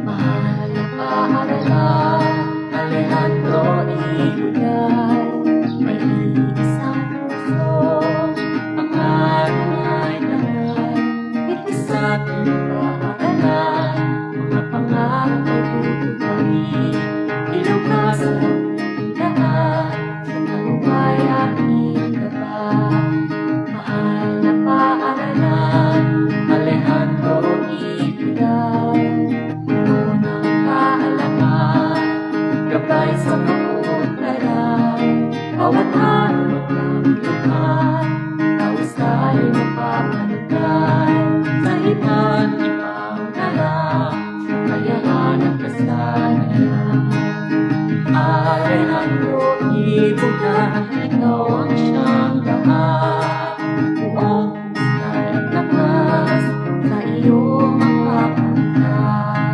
Mahal na paaralan, Alejandro Ibigay. May isang puso, pangalan ay tagal. Itis ating paaralan, mga pangarap ay tutuparin. Ilaw ka sa lahat, sa tagumpay aking gabay. Mahal na paaralan, Alejandro Ibigay. Gabay sa kaunlaran, bawat araw magkabiluhan, tawis tayo mapapanagay. Sa iba't ibang larang, kakayahan at kasalanan. Alejandro Ibigay, ikaw ang siyang lahat. Buong husay at lakas, sa iyong makapantay.